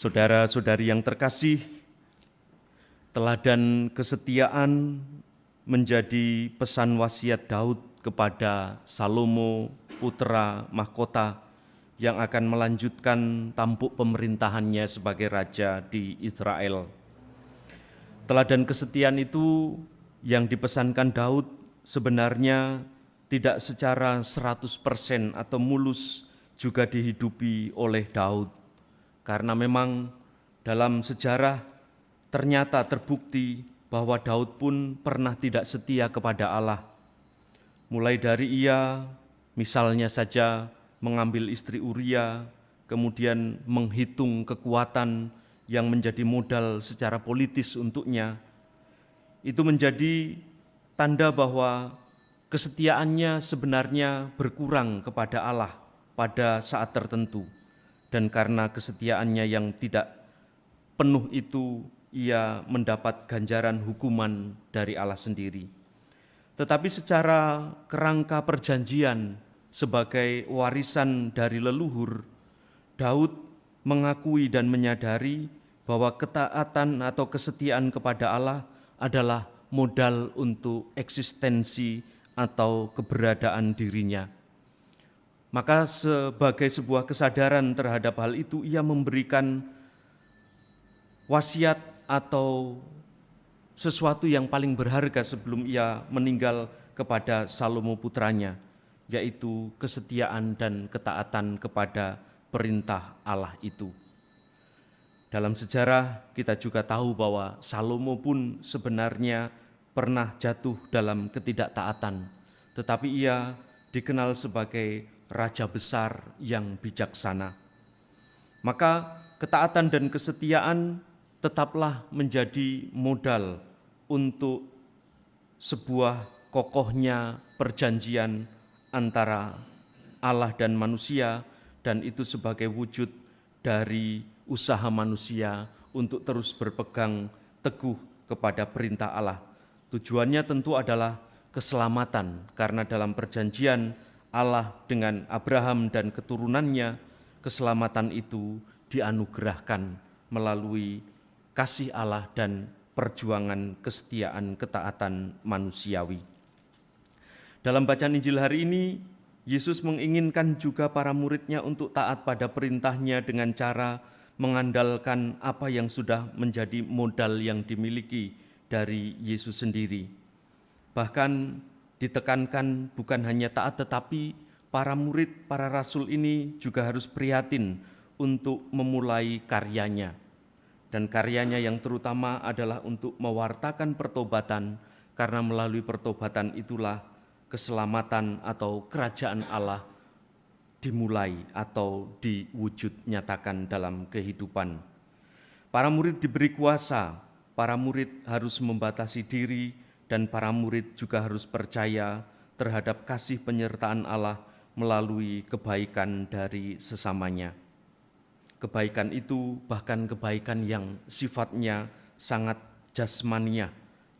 Saudara-saudari yang terkasih, teladan kesetiaan menjadi pesan wasiat Daud kepada Salomo, putra mahkota yang akan melanjutkan tampuk pemerintahannya sebagai raja di Israel. Teladan kesetiaan itu yang dipesankan Daud sebenarnya tidak secara 100% atau mulus juga dihidupi oleh Daud. Karena memang dalam sejarah ternyata terbukti bahwa Daud pun pernah tidak setia kepada Allah. Mulai dari ia misalnya saja mengambil istri Uria, kemudian menghitung kekuatan yang menjadi modal secara politis untuknya. Itu menjadi tanda bahwa kesetiaannya sebenarnya berkurang kepada Allah pada saat tertentu. Dan karena kesetiaannya yang tidak penuh itu, ia mendapat ganjaran hukuman dari Allah sendiri. Tetapi secara kerangka perjanjian sebagai warisan dari leluhur, Daud mengakui dan menyadari bahwa ketaatan atau kesetiaan kepada Allah adalah modal untuk eksistensi atau keberadaan dirinya. Maka sebagai sebuah kesadaran terhadap hal itu, ia memberikan wasiat atau sesuatu yang paling berharga sebelum ia meninggal kepada Salomo putranya, yaitu kesetiaan dan ketaatan kepada perintah Allah itu. Dalam sejarah kita juga tahu bahwa Salomo pun sebenarnya pernah jatuh dalam ketidaktaatan, tetapi ia dikenal sebagai raja besar yang bijaksana. Maka ketaatan dan kesetiaan tetaplah menjadi modal untuk sebuah kokohnya perjanjian antara Allah dan manusia, dan itu sebagai wujud dari usaha manusia untuk terus berpegang teguh kepada perintah Allah. Tujuannya tentu adalah keselamatan, karena dalam perjanjian Allah dengan Abraham dan keturunannya, keselamatan itu dianugerahkan melalui kasih Allah dan perjuangan kesetiaan ketaatan manusiawi. Dalam bacaan Injil hari ini, Yesus menginginkan juga para murid-Nya untuk taat pada perintahnya dengan cara mengandalkan apa yang sudah menjadi modal yang dimiliki dari Yesus sendiri. Bahkan ditekankan bukan hanya taat, tetapi para murid, para rasul ini juga harus prihatin untuk memulai karyanya. Dan karyanya yang terutama adalah untuk mewartakan pertobatan, karena melalui pertobatan itulah keselamatan atau kerajaan Allah dimulai atau diwujud nyatakan dalam kehidupan. Para murid diberi kuasa, para murid harus membatasi diri, dan para murid juga harus percaya terhadap kasih penyertaan Allah melalui kebaikan dari sesamanya. Kebaikan itu bahkan kebaikan yang sifatnya sangat jasmaniah,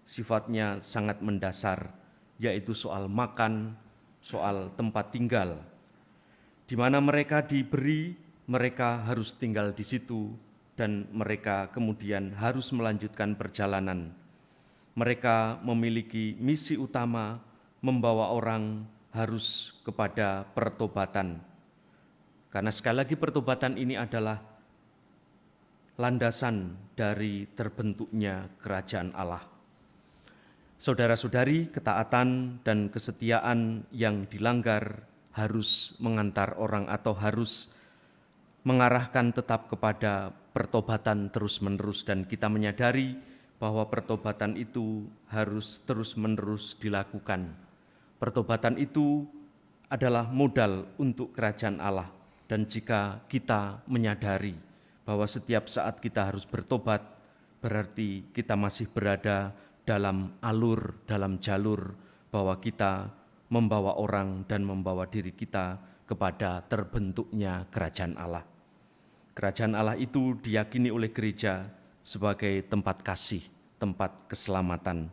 sifatnya sangat mendasar, yaitu soal makan, soal tempat tinggal. Di mana mereka diberi, mereka harus tinggal di situ, dan mereka kemudian harus melanjutkan perjalanan. Mereka memiliki misi utama membawa orang harus kepada pertobatan. Karena sekali lagi pertobatan ini adalah landasan dari terbentuknya kerajaan Allah. Saudara-saudari, ketaatan dan kesetiaan yang dilanggar harus mengantar orang atau harus mengarahkan tetap kepada pertobatan terus-menerus, dan kita menyadari bahwa pertobatan itu harus terus-menerus dilakukan. Pertobatan itu adalah modal untuk kerajaan Allah, dan jika kita menyadari bahwa setiap saat kita harus bertobat, berarti kita masih berada dalam dalam jalur bahwa kita membawa orang dan membawa diri kita kepada terbentuknya kerajaan Allah. Kerajaan Allah itu diyakini oleh gereja sebagai tempat kasih, tempat keselamatan.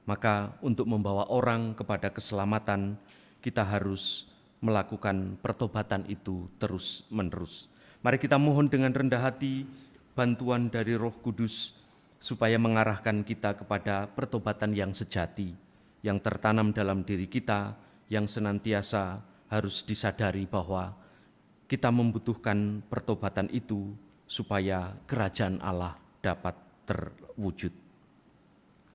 Maka untuk membawa orang kepada keselamatan, kita harus melakukan pertobatan itu terus-menerus. Mari kita mohon dengan rendah hati bantuan dari Roh Kudus supaya mengarahkan kita kepada pertobatan yang sejati, yang tertanam dalam diri kita, yang senantiasa harus disadari bahwa kita membutuhkan pertobatan itu supaya kerajaan Allah dapat terwujud.